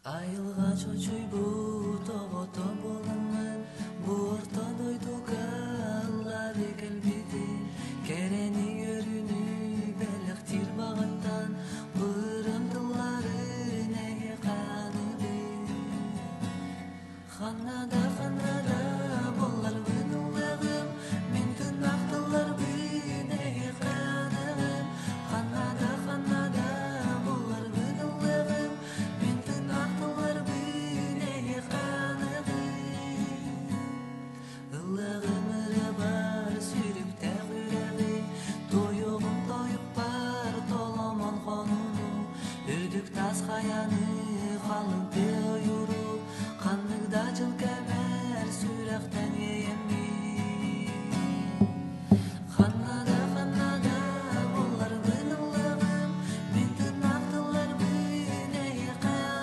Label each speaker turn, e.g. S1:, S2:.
S1: Айылга чочуй тоғото болымын, буортон ойду каллары келбиди, керени көрүнү белектир багаттан, бырымдылары неге каныбы. Ханнада болар бынылыгым, мен түн актылар неге каныбым. Ханнада болар бынылыгым, мен түн актылар неге каныбым. Ылыгым ыры бар сүйрүктө күрөгү, тоюгум тоюп бар толомон конуну, үрдүк тас каяны халын